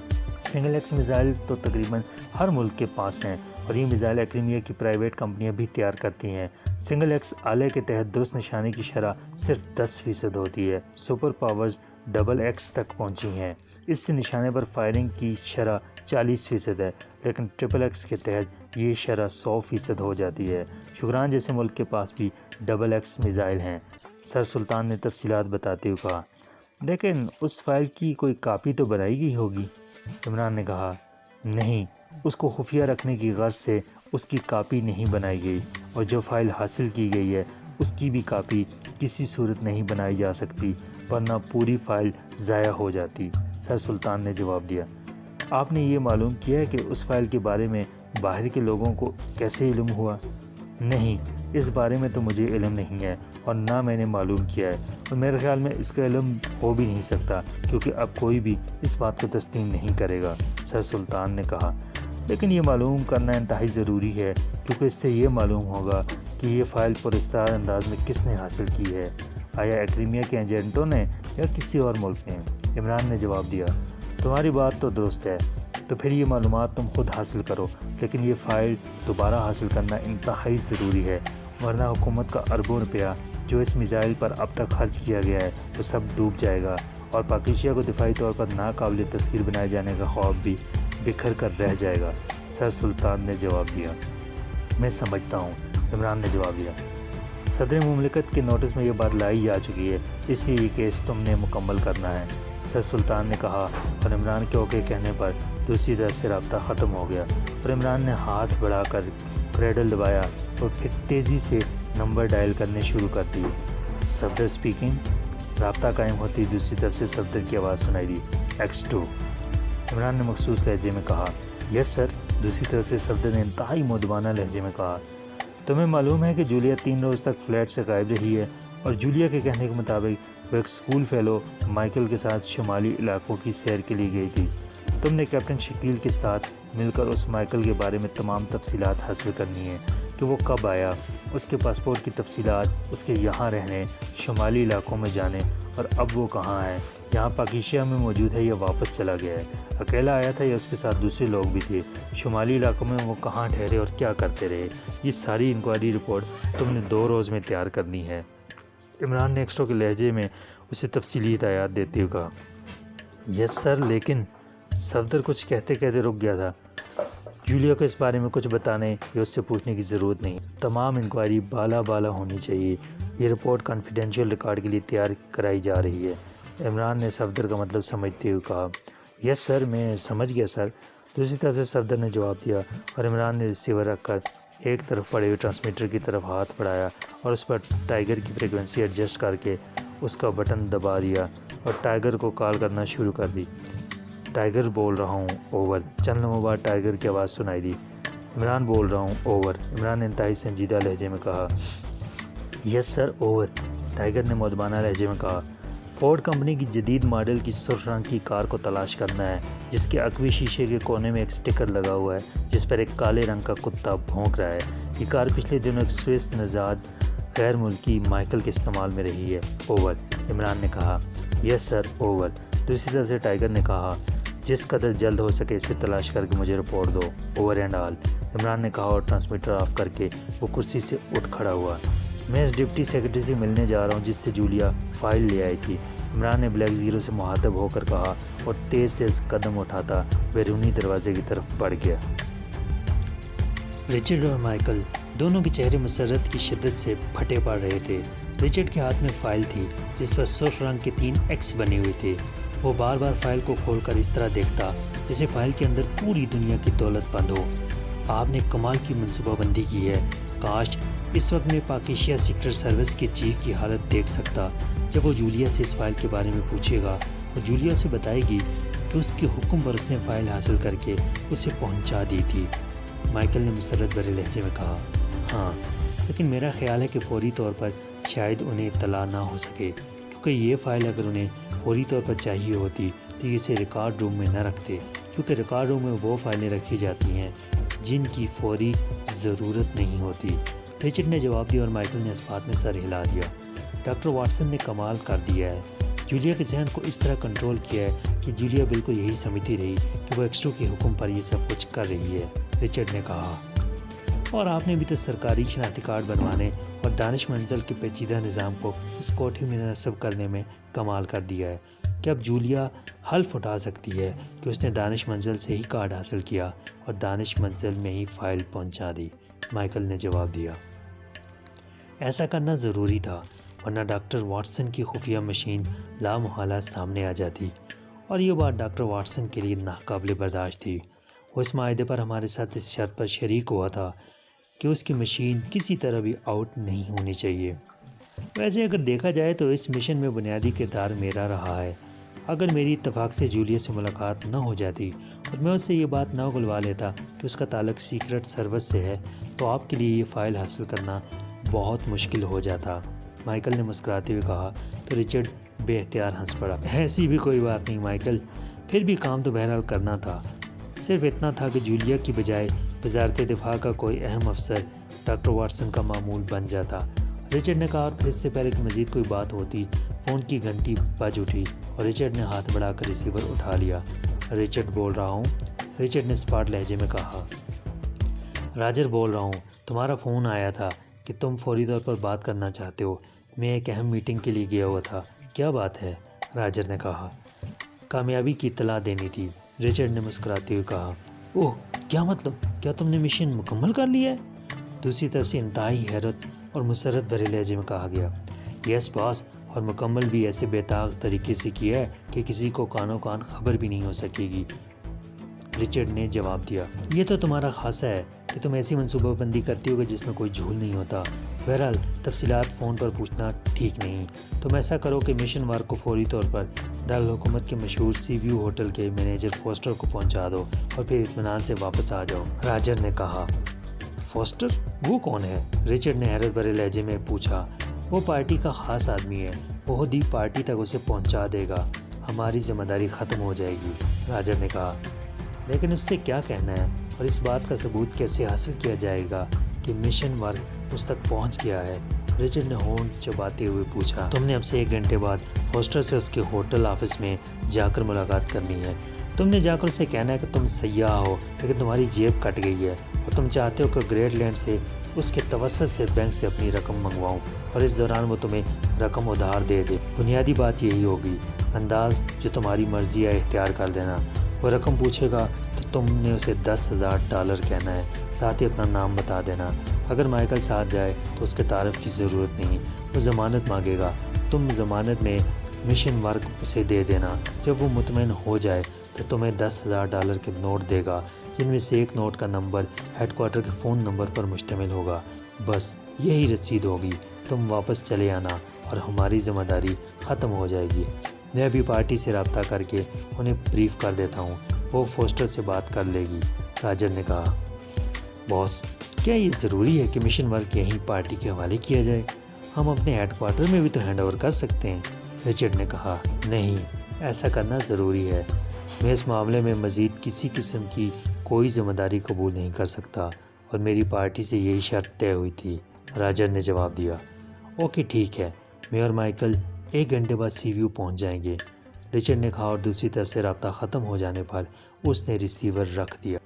سنگل ایکس میزائل تو تقریباً ہر ملک کے پاس ہیں اور یہ میزائل ایکریمیا کی پرائیویٹ کمپنیاں بھی تیار کرتی ہیں۔ سنگل ایکس آلے کے تحت درست نشانے کی شرح صرف 10% ہوتی ہے۔ سپر پاورز ڈبل ایکس تک پہنچی ہیں، اس سے نشانے پر فائرنگ کی شرح 40% ہے، لیکن ٹرپل ایکس کے تحت یہ شرح 100% ہو جاتی ہے۔ شکران جیسے ملک کے پاس بھی ڈبل ایکس میزائل ہیں۔ سر سلطان نے تفصیلات بتاتے ہوئے کہا، لیکن اس فائل کی کوئی کاپی تو بنائی گئی ہوگی؟ عمران نے کہا، نہیں، اس کو خفیہ رکھنے کی غرض سے اس کی کاپی نہیں بنائی گئی، اور جو فائل حاصل کی گئی ہے اس کی بھی کاپی کسی صورت نہیں بنائی جا سکتی، ورنہ پوری فائل ضائع ہو جاتی۔ سر سلطان نے جواب دیا، آپ نے یہ معلوم کیا ہے کہ اس فائل کے بارے میں باہر کے لوگوں کو کیسے علم ہوا؟ نہیں، اس بارے میں تو مجھے علم نہیں ہے اور نہ میں نے معلوم کیا ہے، اور میرے خیال میں اس کا علم ہو بھی نہیں سکتا، کیونکہ اب کوئی بھی اس بات کو تسلیم نہیں کرے گا۔ سر سلطان نے کہا، لیکن یہ معلوم کرنا انتہائی ضروری ہے، کیونکہ اس سے یہ معلوم ہوگا کہ یہ فائل پراسرار انداز میں کس نے حاصل کی ہے، آیا ایکریمیا کے ایجنٹوں نے یا کسی اور ملک نے؟ عمران نے جواب دیا، تمہاری بات تو درست ہے، تو پھر یہ معلومات تم خود حاصل کرو، لیکن یہ فائل دوبارہ حاصل کرنا انتہائی ضروری ہے، ورنہ حکومت کا اربوں روپیہ جو اس میزائل پر اب تک خرچ کیا گیا ہے وہ سب ڈوب جائے گا، اور پاکیزیہ کو دفاعی طور پر ناقابل تسخیر بنائے جانے کا خوف بھی بکھر کر رہ جائے گا۔ سر سلطان نے جواب دیا، میں سمجھتا ہوں۔ عمران نے جواب دیا، صدر مملکت کے نوٹس میں یہ بات لائی جا چکی ہے، اس لیے یہ کیس تم نے مکمل کرنا ہے۔ سر سلطان نے کہا، اور عمران کے اوکے کہنے پر دوسری طرف سے رابطہ ختم ہو گیا، اور عمران نے ہاتھ بڑھا کر کریڈل دبایا اور پھر تیزی سے نمبر ڈائل کرنے شروع کر دی۔ صفدر اسپیکنگ۔ رابطہ قائم ہوتی دوسری طرف سے صفدر کی آواز سنائی دی، X2۔ عمران نے مخصوص لہجے میں کہا، یس سر۔ دوسری طرف سے صفدر نے انتہائی مؤدبانہ لہجے میں کہا، تمہیں معلوم ہے کہ جولیا 3 روز تک فلیٹ سے غائب رہی ہے، اور جولیا کے کہنے کے مطابق وہ ایک اسکول فیلو مائیکل کے ساتھ شمالی علاقوں کی سیر کے لیے گئی تھی۔ تم نے کیپٹن شکیل کے ساتھ مل کر اس مائیکل کے بارے میں تمام تفصیلات حاصل کرنی ہیں کہ وہ کب آیا، اس کے پاسپورٹ کی تفصیلات، اس کے یہاں رہنے، شمالی علاقوں میں جانے، اور اب وہ کہاں ہے، یہاں پاکیزیہ میں موجود ہے یا واپس چلا گیا ہے، اکیلا آیا تھا یا اس کے ساتھ دوسرے لوگ بھی تھے، شمالی علاقوں میں وہ کہاں ٹھہرے اور کیا کرتے رہے۔ یہ ساری انکوائری رپورٹ تم نے 2 روز میں تیار کرنی ہے۔ عمران نے ایکسٹرو کے لہجے میں اسے تفصیلی ہدایات دیتے ہوئے کہا، یس سر، لیکن صفدر کچھ کہتے کہتے رک گیا تھا۔ جولیا کو اس بارے میں کچھ بتانے یا اس سے پوچھنے کی ضرورت نہیں، تمام انکوائری بالا ہونی چاہیے، یہ رپورٹ کانفیڈینشیل ریکارڈ کے لیے تیار کرائی جا رہی ہے۔ عمران نے صفدر کا مطلب سمجھتے ہوئے کہا، یس سر، میں سمجھ گیا سر۔ دوسری طرف سے صفدر نے جواب دیا، اور عمران نے ریسیور رکھ کر ایک طرف پڑے ہوئے ٹرانسمیٹر کی طرف ہاتھ بڑھایا اور اس پر ٹائیگر کی فریکوینسی ایڈجسٹ کر کے اس کا بٹن دبا دیا اور ٹائیگر کو کال کرنا شروع کر دی۔ ٹائیگر بول رہا ہوں، اوور۔ چند لمحوں بعد ٹائیگر کی آواز سنائی دی، عمران بول رہا ہوں، اوور۔ عمران نے انتہائی سنجیدہ لہجے میں کہا، یس سر، اوور۔ ٹائیگر نے مؤدبانہ لہجے میں کہا، فورڈ کمپنی کی جدید ماڈل کی سرخ رنگ کی کار کو تلاش کرنا ہے، جس کے عقبی شیشے کے کونے میں ایک سٹکر لگا ہوا ہے جس پر ایک کالے رنگ کا کتا بھونک رہا ہے۔ یہ کار پچھلے دنوں ایک سوئس نژاد غیر ملکی مائیکل کے استعمال میں رہی ہے، اوور۔ عمران نے کہا، یس سر، اوور۔ دوسری طرف سے ٹائیگر نے کہا، جس قدر جلد ہو سکے اسے تلاش کر کے مجھے رپورٹ دو، اوور اینڈ آل۔ عمران نے کہا اور ٹرانسمیٹر آف کر کے وہ کرسی سے اٹھ کھڑا ہوا۔ میں اس ڈپٹی سیکرٹری سے ملنے جا رہا ہوں جس سے جولیا فائل لے آئی تھی، عمران نے بلیک زیرو سے مخاطب ہو کر کہا، اور تیز قدم اٹھاتا بیرونی دروازے کی طرف بڑھ گیا۔ رچرڈ اور مائیکل دونوں کے چہرے مسرت کی شدت سے پھٹے پڑ رہے تھے۔ رچرڈ کے ہاتھ میں فائل تھی جس پر سرخ رنگ کے 3 ایکس بنے ہوئے تھے۔ وہ بار بار فائل کو کھول کر اس طرح دیکھتا جیسے فائل کے اندر پوری دنیا کی دولت بند ہو۔ آپ نے کمال کی منصوبہ بندی کی ہے، کاش اس وقت میں پاکیزیہ سیکرٹ سروس کے چیف کی حالت دیکھ سکتا جب وہ جولیا سے اس فائل کے بارے میں پوچھے گا اور جولیا سے بتائے گی کہ اس کے حکم پر اس نے فائل حاصل کر کے اسے پہنچا دی تھی۔ مائیکل نے مسرت بھرے لہجے میں کہا، ہاں، لیکن میرا خیال ہے کہ فوری طور پر شاید انہیں اطلاع نہ ہو سکے، کیونکہ یہ فائل اگر انہیں فوری طور پر چاہیے ہوتی تو یہ اسے ریکارڈ روم میں نہ رکھتے، کیونکہ ریکارڈ روم میں وہ فائلیں رکھی جاتی ہیں جن کی فوری ضرورت نہیں ہوتی۔ رچرڈ نے جواب دیا اور مائیکل نے اس بات میں سر ہلا دیا۔ ڈاکٹر واٹسن نے کمال کر دیا ہے، جولیا کے ذہن کو اس طرح کنٹرول کیا ہے کہ جولیا بالکل یہی سمجھتی رہی کہ وہ ایکسٹرو کے حکم پر یہ سب کچھ کر رہی ہے۔ رچرڈ نے کہا، اور آپ نے بھی تو سرکاری شناختی کارڈ بنوانے اور دانش منزل کے پیچیدہ نظام کو اس کوٹھی میں نصب کرنے میں کمال کر دیا ہے کہ اب جولیا حلف اٹھا سکتی ہے کہ اس نے دانش منزل سے ہی کارڈ حاصل کیا اور دانش منزل میں ہی فائل پہنچا دی۔ مائیکل نے جواب دیا، ایسا کرنا ضروری تھا، ورنہ ڈاکٹر واٹسن کی خفیہ مشین لامحالہ سامنے آ جاتی، اور یہ بات ڈاکٹر واٹسن کے لیے ناقابل برداشت تھی۔ وہ اس معاہدے پر ہمارے ساتھ اس شرط پر شریک ہوا تھا کہ اس کی مشین کسی طرح بھی آؤٹ نہیں ہونی چاہیے۔ ویسے اگر دیکھا جائے تو اس مشن میں بنیادی کردار میرا رہا ہے۔ اگر میری اتفاق سے جولیا سے ملاقات نہ ہو جاتی اور میں اس سے یہ بات نہ اگلوا لیتا کہ اس کا تعلق سیکرٹ سروس سے ہے تو آپ کے لیے یہ فائل حاصل کرنا بہت مشکل ہو جاتا۔ مائیکل نے مسکراتے ہوئے کہا تو رچرڈ بے اختیار ہنس پڑا۔ ایسی بھی کوئی بات نہیں مائیکل، پھر بھی کام تو بہرحال کرنا تھا۔ صرف اتنا تھا کہ جولیا کی بجائے وزارت دفاع کا کوئی اہم افسر ڈاکٹر واٹسن کا معمول بن جاتا۔ رچرڈ نے کہا، اور پھر اس سے پہلے کہ مزید کوئی بات ہوتی فون کی گھنٹی بج اٹھی اور رچرڈ نے ہاتھ بڑھا کر ریسیور اٹھا لیا۔ رچرڈ بول رہا ہوں، رچرڈ نے اسپاٹ لہجے میں کہا۔ راجر بول رہا ہوں، تمہارا فون آیا تھا کہ تم فوری طور پر بات کرنا چاہتے ہو۔ میں ایک اہم میٹنگ کے لیے گیا ہوا تھا۔ کیا بات ہے؟ راجر نے کہا۔ کامیابی کی اطلاع دینی تھی، رچرڈ نے مسکراتے ہوئے کہا۔ اوہ، کیا مطلب؟ کیا تم نے مشن مکمل کر لیا ہے؟ دوسری طرف سے انتہائی حیرت اور مسرت بھرے لہجے میں کہا گیا۔ یس باس، اور مکمل بھی ایسے بے داغ طریقے سے کیا ہے کہ کسی کو کانوں کان خبر بھی نہیں ہو سکے گی، رچرڈ نے جواب دیا۔ یہ تو تمہارا خاصہ ہے کہ تم ایسی منصوبہ بندی کرتی ہوگے جس میں کوئی جھول نہیں ہوتا۔ بہرحال تفصیلات فون پر پوچھنا ٹھیک نہیں۔ تم ایسا کرو کہ مشن ورک کو فوری طور پر دارالحکومت کے مشہور سی ویو ہوٹل کے مینیجر فوسٹر کو پہنچا دو اور پھر اطمینان سے واپس آ جاؤ۔ راجر نے کہا۔ فوسٹر؟ وہ کون ہے؟ رچرڈ نے حیرت بھرے لہجے میں پوچھا۔ وہ پارٹی کا خاص آدمی ہے، وہ خود ہی پارٹی تک اسے پہنچا دے گا، ہماری ذمہ داری ختم ہو جائے گی، راجر نے کہا۔ لیکن اس سے کیا کہنا ہے اور اس بات کا ثبوت کیسے حاصل کیا جائے گا کہ مشن ورک اس تک پہنچ گیا ہے؟ رچرڈ نے ہونٹ چباتے ہوئے پوچھا۔ تم نے اب سے 1 گھنٹے بعد فوسٹر سے اس کے ہوٹل آفس میں جا کر ملاقات کرنی ہے۔ تم نے جا کر اسے کہنا ہے کہ تم سیاح ہو لیکن تمہاری جیب کٹ گئی ہے اور تم چاہتے ہو کہ گریٹ لینڈ سے اس کے توسط سے بینک سے اپنی رقم منگواؤں اور اس دوران وہ تمہیں رقم ادھار دے دے۔ بنیادی بات یہی ہوگی، انداز جو تمہاری مرضی ہے اختیار کر دینا۔ وہ رقم پوچھے گا تو تم نے اسے $10,000 کہنا ہے، ساتھ ہی اپنا نام بتا دینا۔ اگر مائیکل ساتھ جائے تو اس کے تعارف کی ضرورت نہیں۔ وہ ضمانت مانگے گا، تم ضمانت میں مشن ورک اسے دے دینا۔ جب وہ مطمئن ہو جائے تو تمہیں $10,000 کے نوٹ دے گا، جن میں سے ایک نوٹ کا نمبر ہیڈ کوارٹر کے فون نمبر پر مشتمل ہوگا۔ بس یہی رسید ہوگی، تم واپس چلے آنا اور ہماری ذمہ داری ختم ہو جائے گی۔ میں ابھی پارٹی سے رابطہ کر کے انہیں بریف کر دیتا ہوں، وہ فوسٹر سے بات کر لے گی، راجر نے کہا۔ باس، کیا یہ ضروری ہے کہ مشن ورک یہیں پارٹی کے حوالے کیا جائے؟ ہم اپنے ہیڈ کوارٹر میں بھی تو ہینڈ اوور کر سکتے ہیں، رچرڈ نے کہا۔ نہیں، ایسا کرنا ضروری ہے۔ میں اس معاملے میں مزید کسی قسم کی کوئی ذمہ داری قبول نہیں کر سکتا اور میری پارٹی سے یہی شرط طے ہوئی تھی، راجر نے جواب دیا۔ اوکے ٹھیک ہے، میں اور مائیکل 1 گھنٹے بعد سی ویو پہنچ جائیں گے، رچرڈ نے کہا، اور دوسری طرف سے رابطہ ختم ہو جانے پر اس نے ریسیور رکھ دیا۔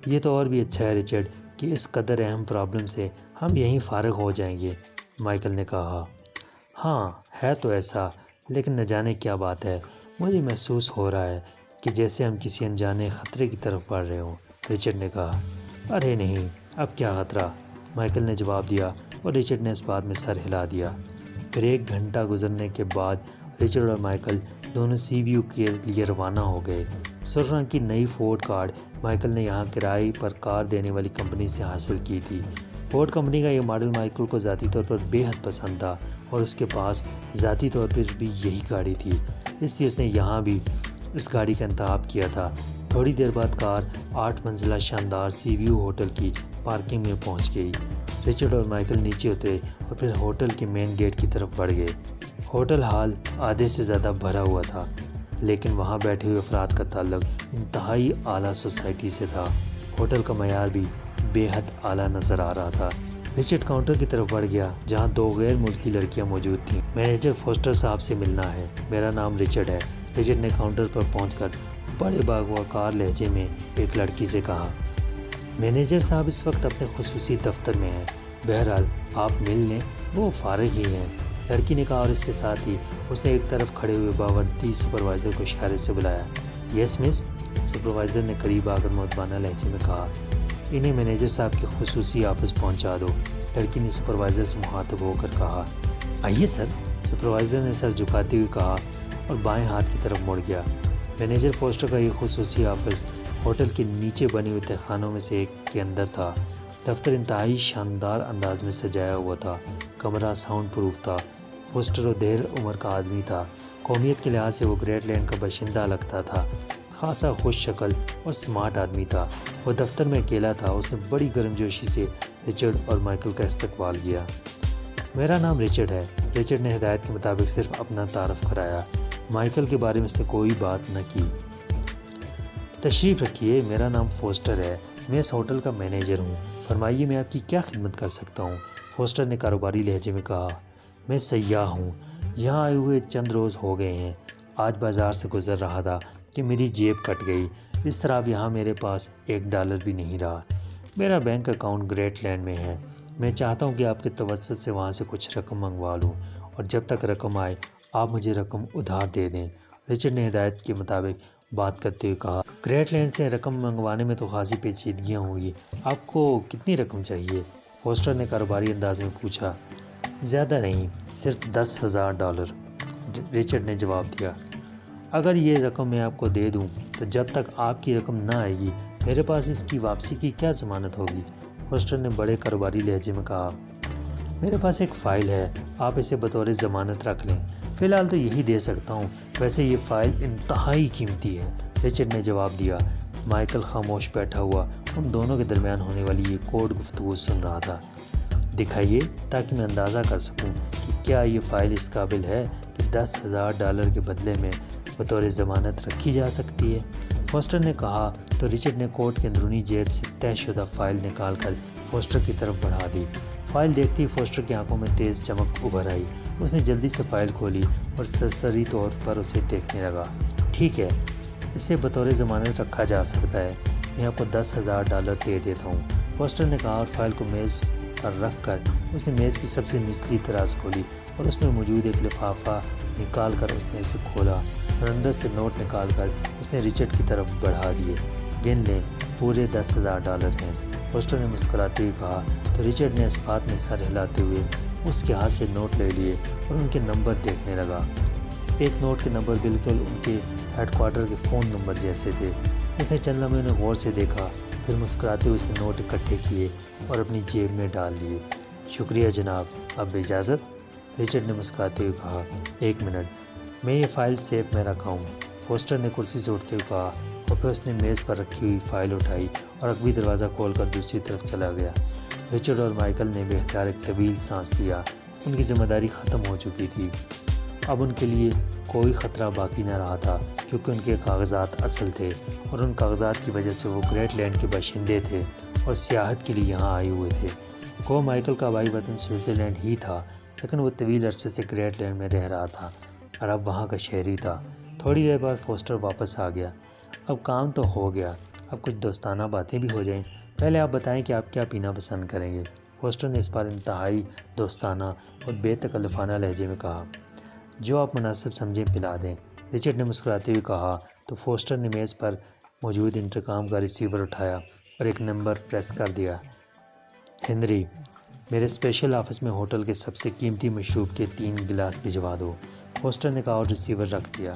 یہ تو اور بھی اچھا ہے رچرڈ کہ اس قدر اہم پرابلم سے ہم یہیں فارغ ہو جائیں گے، مائیکل نے کہا۔ ہاں ہے تو ایسا، لیکن نہ جانے کیا بات ہے، مجھے محسوس ہو رہا ہے کہ جیسے ہم کسی انجانے خطرے کی طرف بڑھ رہے ہوں، رچرڈ نے کہا۔ ارے نہیں، اب کیا خطرہ، مائیکل نے جواب دیا اور رچرڈ نے اس بات میں سر ہلا دیا۔ پھر 1 گھنٹہ گزرنے کے بعد رچرڈ اور مائیکل دونوں سی ویو کے لیے روانہ ہو گئے۔ سرخ رنگ کی نئی فورڈ کار مائیکل نے یہاں کرائے پر کار دینے والی کمپنی سے حاصل کی تھی۔ فورڈ کمپنی کا یہ ماڈل مائیکل کو ذاتی طور پر بے حد پسند تھا اور اس کے پاس ذاتی طور پر بھی یہی گاڑی تھی، اس لیے اس نے یہاں بھی اس گاڑی کا انتخاب کیا تھا۔ تھوڑی دیر بعد کار 8 منزلہ شاندار سی ویو ہوٹل کی پارکنگ میں پہنچ گئی۔ رچرڈ اور مائیکل نیچے اترے اور پھر ہوٹل کے مین گیٹ کی طرف بڑھ گئے۔ ہوٹل ہال آدھے سے زیادہ بھرا ہوا تھا، لیکن وہاں بیٹھے ہوئے افراد کا تعلق انتہائی اعلیٰ سوسائٹی سے تھا۔ ہوٹل کا معیار بھی بے حد اعلیٰ نظر آ رہا تھا۔ رچرڈ کاؤنٹر کی طرف بڑھ گیا جہاں 2 غیر ملکی لڑکیاں موجود تھیں۔ مینیجر فوسٹر صاحب سے ملنا ہے، میرا نام رچرڈ ہے۔ رچرڈ نے کاؤنٹر پر پہنچ کر بڑے باوقار لہجے میں ایک لڑکی سے کہا۔ مینیجر صاحب اس وقت اپنے خصوصی دفتر میں ہیں، بہرحال آپ مل لیں، وہ فارغ ہی ہیں، لڑکی نے کہا، اور اس کے ساتھ ہی اس نے ایک طرف کھڑے ہوئے باوردی سپروائزر کو اشارے سے بلایا۔ یس مس، سپروائزر نے قریب آ کر مؤدبانہ لہجے میں کہا۔ انہیں مینیجر صاحب کے خصوصی آفس پہنچا دو، لڑکی نے سپروائزر سے مخاطب ہو کر کہا۔ آئیے سر، سپروائزر نے سر جھکاتے ہوئے کہا اور بائیں ہاتھ کی طرف مڑ گیا۔ مینیجر فوسٹر کا یہ خصوصی آفس ہوٹل کے نیچے بنے ہوئے تہخانوں میں سے ایک کے اندر تھا۔ دفتر انتہائی شاندار انداز میں سجایا ہوا تھا، کمرہ ساؤنڈ پروف تھا۔ فوسٹر و دیر عمر کا آدمی تھا، قومیت کے لحاظ سے وہ گریٹ لینڈ کا باشندہ لگتا تھا، خاصا خوش شکل اور سمارٹ آدمی تھا۔ وہ دفتر میں اکیلا تھا، اس نے بڑی گرمجوشی سے رچرڈ اور مائیکل کا استقبال کیا۔ میرا نام رچرڈ ہے، رچرڈ نے ہدایت کے مطابق صرف اپنا تعارف کرایا، مائیکل کے بارے میں اس نے کوئی بات نہ کی۔ تشریف رکھیے، میرا نام فوسٹر ہے، میں اس ہوٹل کا مینیجر ہوں، فرمائیے میں آپ کی کیا خدمت کر سکتا ہوں؟ فوسٹر نے کاروباری لہجے میں کہا۔ میں سیاح ہوں، یہاں آئے ہوئے چند روز ہو گئے ہیں، آج بازار سے گزر رہا تھا کہ میری جیب کٹ گئی، اس طرح اب یہاں میرے پاس $1 بھی نہیں رہا۔ میرا بینک اکاؤنٹ گریٹ لینڈ میں ہے، میں چاہتا ہوں کہ آپ کے توسط سے وہاں سے کچھ رقم منگوا لوں، اور جب تک رقم آئے آپ مجھے رقم ادھار دے دیں، رچرڈ نے ہدایت کے مطابق بات کرتے ہوئے کہا۔ گریٹ لینڈ سے رقم منگوانے میں تو خاصی پیچیدگیاں ہوں گی، آپ کو کتنی رقم چاہیے؟ فوسٹر نے کاروباری انداز میں پوچھا۔ زیادہ نہیں، صرف $10,000، رچرڈ نے جواب دیا۔ اگر یہ رقم میں آپ کو دے دوں تو جب تک آپ کی رقم نہ آئے گی میرے پاس اس کی واپسی کی کیا ضمانت ہوگی؟ فوسٹر نے بڑے کاروباری لہجے میں کہا۔ میرے پاس ایک فائل ہے، آپ اسے بطور ضمانت رکھ لیں، فی الحال تو یہی دے سکتا ہوں، ویسے یہ فائل انتہائی قیمتی ہے، رچرڈ نے جواب دیا۔ مائیکل خاموش بیٹھا ہوا ان دونوں کے درمیان ہونے والی یہ کوڈ گفتگو سن رہا تھا۔ دکھائیے تاکہ میں اندازہ کر سکوں کہ کیا یہ فائل اس قابل ہے کہ $10,000 کے بدلے میں بطور ضمانت رکھی جا سکتی ہے؟ فوسٹر نے کہا تو رچرڈ نے کوٹ کے اندرونی جیب سے طے شدہ فائل نکال کر فوسٹر کی طرف بڑھا دی۔ فائل دیکھتے ہی فوسٹر کی آنکھوں میں تیز چمک ابھر آئی، اس نے جلدی سے فائل کھولی اور سرسری طور پر اسے دیکھنے لگا۔ ٹھیک ہے، اسے بطور ضمانت رکھا جا سکتا ہے، میں آپ کو $10,000 دے دیتا ہوں، فوسٹر نے کہا، اور فائل کو میز پر رکھ کر اس نے میز کی سب سے نچلی دراز کھولی اور اس میں موجود ایک لفافہ نکال کر اس نے اسے کھولا اور اندر سے نوٹ نکال کر اس نے رچرڈ کی طرف بڑھا دیے۔ گن لیں، پورے $10,000 ہیں، فوسٹر نے مسکراتے ہوئے کہا تو رچرڈ نے اس بات میں سر ہلاتے ہوئے اس کے ہاتھ سے نوٹ لے لیے اور ان کے نمبر دیکھنے لگا۔ ایک نوٹ کے نمبر بالکل ان کے ہیڈ کوارٹر کے فون نمبر جیسے تھے۔ اس نے چند لمحے انہیں غور سے دیکھا، پھر مسکراتے ہوئے اس نے نوٹ اکٹھے کیے اور اپنی جیب میں ڈال دیے۔ شکریہ جناب، اب اجازت؟ رچرڈ نے مسکراتے ہوئے کہا۔ 1 منٹ، میں یہ فائل سیف میں رکھا ہوں، فوسٹر نے کرسی سے اٹھتے ہوئے کہا، اور پھر اس نے میز پر رکھی ہوئی فائل اٹھائی اور عقبی دروازہ کھول کر دوسری طرف چلا گیا۔ رچرڈ اور مائیکل نے بے اختیار ایک طویل سانس لیا، ان کی ذمہ داری ختم ہو چکی تھی، اب ان کے لیے کوئی خطرہ باقی نہ رہا تھا، کیونکہ ان کے کاغذات اصل تھے اور ان کاغذات کی وجہ سے وہ گریٹ لینڈ کے باشندے تھے اور سیاحت کے لیے یہاں آئے ہوئے تھے۔ گو مائیکل کا آبائی وطن سوئٹزرلینڈ ہی تھا، لیکن وہ طویل عرصے سے گریٹ لینڈ میں رہ رہا تھا اور اب وہاں کا شہری تھا۔ تھوڑی دیر بعد فوسٹر واپس آ گیا۔ اب کام تو ہو گیا، اب کچھ دوستانہ باتیں بھی ہو جائیں، پہلے آپ بتائیں کہ آپ کیا پینا پسند کریں گے؟ فوسٹر نے اس بار انتہائی دوستانہ اور بے تکلفانہ لہجے میں کہا۔ جو آپ مناسب سمجھیں پلا دیں، رچرڈ نے مسکراتے ہوئے کہا تو فوسٹر نے میز پر موجود انٹرکام کا ریسیور اٹھایا اور ایک نمبر پریس کر دیا۔ ہنری، میرے اسپیشل آفس میں ہوٹل کے سب سے قیمتی مشروب کے 3 گلاس بھجوا دو، فوسٹر نے کہا اور ریسیور رکھ دیا۔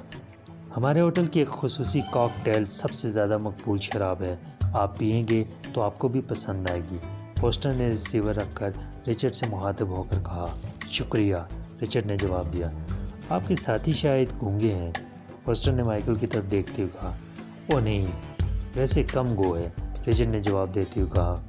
ہمارے ہوٹل کی ایک خصوصی کاکٹیل سب سے زیادہ مقبول شراب ہے، آپ پئیں گے تو آپ کو بھی پسند آئے گی، فوسٹر نے ریسیور رکھ کر رچرڈ سے مخاطب ہو کر کہا۔ شکریہ، رچرڈ نے جواب دیا۔ آپ کے ساتھی شاید گونگے ہیں، فوسٹر نے مائیکل کی طرف دیکھتے ہوئے کہا۔ او نہیں، ویسے کم گو ہے، رچرڈ نے جواب دیتے ہوئے کہا۔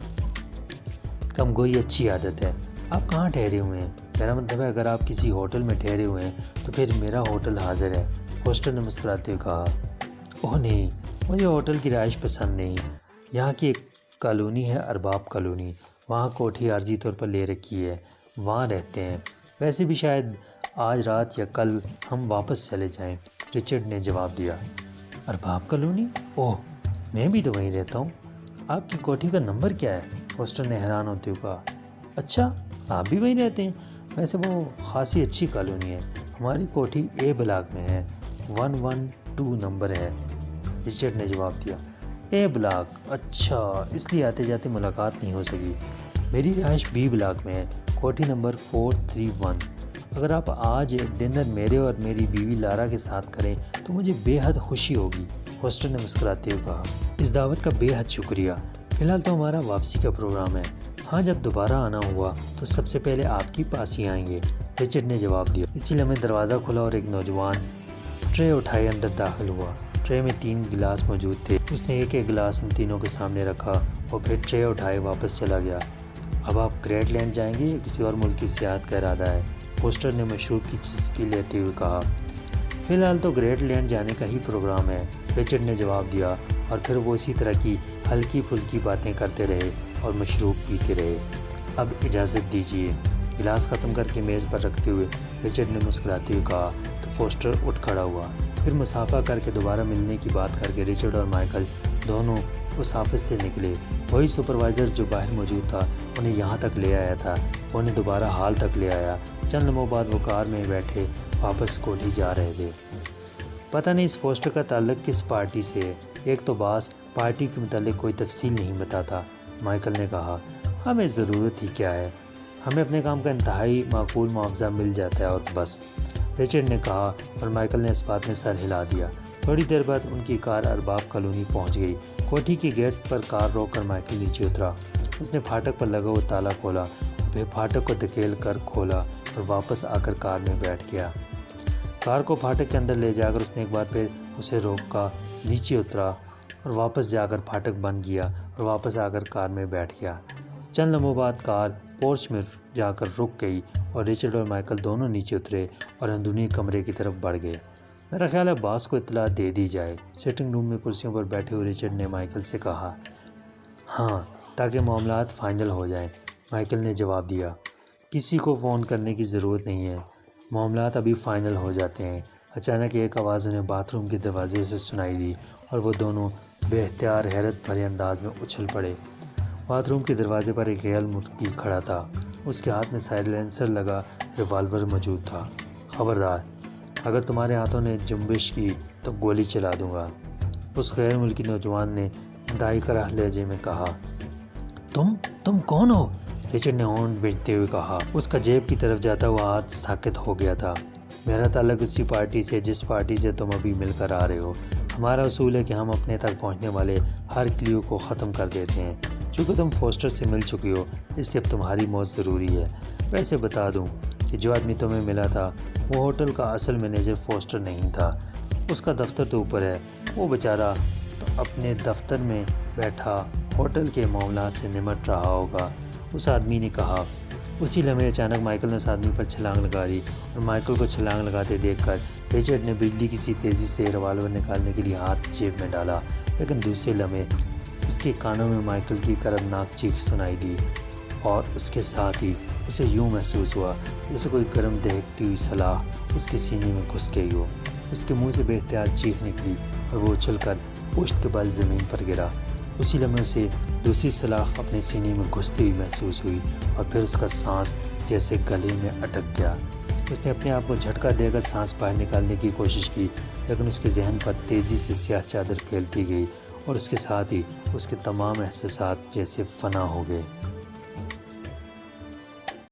کم گوئی اچھی عادت ہے، آپ کہاں ٹھہرے ہوئے ہیں؟ میرا مطلب ہے اگر آپ کسی ہوٹل میں ٹھہرے ہوئے ہیں تو پھر میرا ہوٹل حاضر ہے، فوسٹر نے مسکراتے ہوئے کہا۔ اوہ نہیں، مجھے ہوٹل کی رہائش پسند نہیں، یہاں کی ایک کالونی ہے ارباب کالونی، وہاں کوٹھی عارضی طور پر لے رکھی ہے، وہاں رہتے ہیں، ویسے بھی شاید آج رات یا کل ہم واپس چلے جائیں، رچرڈ نے جواب دیا۔ ارباب کالونی؟ اوہ، میں بھی تو وہیں رہتا ہوں۔ آپ کی کوٹھی کا نمبر کیا ہے؟ فوسٹر نے حیران ہوتے ہوئے کہا۔ اچھا، آپ بھی وہیں رہتے ہیں؟ ویسے وہ خاصی اچھی کالونی ہے، ہماری کوٹھی اے بلاک میں ہے، 112 نمبر ہے، رچرڈ نے جواب دیا۔ A block? اچھا، اس لیے آتے جاتے ملاقات نہیں ہو سکی۔ میری رہائش بی بلاک میں ہے، کوٹھی نمبر 431۔ اگر آپ آج ڈنر میرے اور میری بیوی لارا کے ساتھ کریں تو مجھے بے حد خوشی ہوگی، فوسٹر نے مسکراتے ہوئے کہا۔ اس دعوت کا بے حد شکریہ، فی الحال تو ہمارا واپسی کا پروگرام ہے، ہاں جب دوبارہ آنا ہوا تو سب سے پہلے آپ کے پاس ہی آئیں گے، رچرڈ نے جواب دیا۔ اسی لمحے دروازہ کھلا اور ایک نوجوان ٹرے اٹھائے اندر داخل ہوا۔ ٹرے میں 3 گلاس موجود تھے، اس نے ایک گلاس ان تینوں کے سامنے رکھا اور پھر ٹرے اٹھائے واپس چلا گیا۔ اب آپ گریٹ لینڈ جائیں گے یا کسی اور ملک کی سیاحت کا ارادہ ہے؟ فوسٹر نے مشروب کی چسکی لیتے ہوئے کہا۔ فی الحال تو گریٹ لینڈ جانے کا ہی پروگرام ہے، رچرڈ نے جواب دیا، اور پھر وہ اسی طرح کی ہلکی پھلکی باتیں کرتے رہے اور مشروب پیتے رہے۔ اب اجازت دیجیے، گلاس ختم کر کے میز پر رکھتے ہوئے رچرڈ نے مسکراتے ہوئے کہا تو فوسٹر اٹھ کھڑا ہوا۔ پھر مسافہ کر کے دوبارہ ملنے کی بات کر کے رچرڈ اور مائیکل دونوں اس آفس سے نکلے۔ وہی سپروائزر جو باہر موجود تھا انہیں یہاں تک لے آیا تھا، وہ انہیں دوبارہ ہال تک لے آیا۔ چند لمحوں بعد وہ کار میں بیٹھے واپس کوٹھی جا رہے تھے۔ پتہ نہیں اس فوسٹر کا تعلق کس پارٹی سے ہے، ایک تو باس پارٹی کے متعلق کوئی تفصیل نہیں بتاتا، مائیکل نے کہا۔ ہمیں ضرورت ہی کیا ہے، ہمیں اپنے کام کا انتہائی معقول معاوضہ مل جاتا ہے اور بس، رچرڈ نے کہا، اور مائیکل نے اس بات میں سر ہلا دیا۔ تھوڑی دیر بعد ان کی کار ارباب کالونی پہنچ گئی۔ کوٹھی کے گیٹ پر کار روک کر مائیکل نیچے اترا، اس نے پھاٹک پر لگا ہوا تالا کھولا، پھر پھاٹک کو دھکیل کر کھولا اور واپس آ کر کار میں بیٹھ گیا۔ کار کو پھاٹک کے اندر لے جا کر اس نے ایک بار پھر اسے روکا، نیچے اترا اور واپس جا کر پھاٹک بند کیا اور واپس آ کر کار میں بیٹھ گیا۔ چند لمحوں بعد کار پورچ میں جا کر رک گئی اور رچرڈ اور مائیکل دونوں نیچے اترے اور اندرونی کمرے کی طرف بڑھ گئے۔ میرا خیال ہے باس کو اطلاع دے دی جائے، سٹنگ روم میں کرسیوں پر بیٹھے ہوئے رچرڈ نے مائیکل سے کہا۔ ہاں، تاکہ معاملات فائنل ہو جائیں، مائیکل نے جواب دیا۔ کسی کو فون کرنے کی ضرورت نہیں ہے، معاملات ابھی فائنل ہو جاتے ہیں۔ اچانک ایک آواز انہیں باتھ روم کے دروازے سے سنائی دی اور وہ دونوں بے اختیار حیرت بھرے انداز میں اچھل پڑے۔ باتھ روم کے دروازے پر ایک غیر ملکی کھڑا تھا، اس کے ہاتھ میں سائلنسر لگا ریوالور موجود تھا۔ خبردار، اگر تمہارے ہاتھوں نے جنبش کی تو گولی چلا دوں گا، اس غیر ملکی نوجوان نے انتہائی کراہ لہجے میں کہا۔ تم کون ہو؟ رچرڈ نے ہونٹ بھیجتے ہوئے کہا، اس کا جیب کی طرف جاتا ہوا ہاتھ ساکت ہو گیا تھا۔ میرا تعلق اسی پارٹی سے جس پارٹی سے تم ابھی مل کر آ رہے ہو۔ ہمارا اصول ہے کہ ہم اپنے تک پہنچنے والے ہر کلیو کو ختم کر دیتے ہیں۔ چونکہ تم فوسٹر سے مل چکی ہو اس لیے اب تمہاری موت ضروری ہے۔ ویسے بتا دوں کہ جو آدمی تمہیں ملا تھا وہ ہوٹل کا اصل مینیجر فوسٹر نہیں تھا، اس کا دفتر تو اوپر ہے، وہ بیچارہ تو اپنے دفتر میں بیٹھا ہوٹل کے معاملات سے نمٹ رہا ہوگا، اس آدمی نے کہا۔ اسی لمحے اچانک مائیکل نے اس آدمی پر چھلانگ لگا دی اور مائیکل کو چھلانگ لگاتے دیکھ کر رچرڈ نے بجلی کی سی تیزی سے ریوالور نکالنے کے لیے ہاتھ جیب میں ڈالا، لیکن دوسرے لمحے اس کے کانوں میں مائیکل کی کربناک چیخ سنائی دی اور اس کے ساتھ ہی اسے یوں محسوس ہوا جیسے کوئی گرم دہکتی ہوئی سلاخ اس کے سینے میں گھس گئی ہو۔ اس کے منہ سے بے اختیار چیخ نکلی اور وہ اچھل کر پشت کے بل زمین پر گرا۔ اسی لمحے اسے دوسری سلاخ اپنے سینے میں گھستی ہوئی محسوس ہوئی اور پھر اس کا سانس جیسے گلے میں اٹک گیا۔ اس نے اپنے آپ کو جھٹکا دے کر سانس باہر نکالنے کی کوشش کی، لیکن اس کے ذہن پر تیزی سے سیاہ چادر پھیلتی گئی اور اس کے ساتھ ہی اس کے تمام احساسات جیسے فنا ہو گئے۔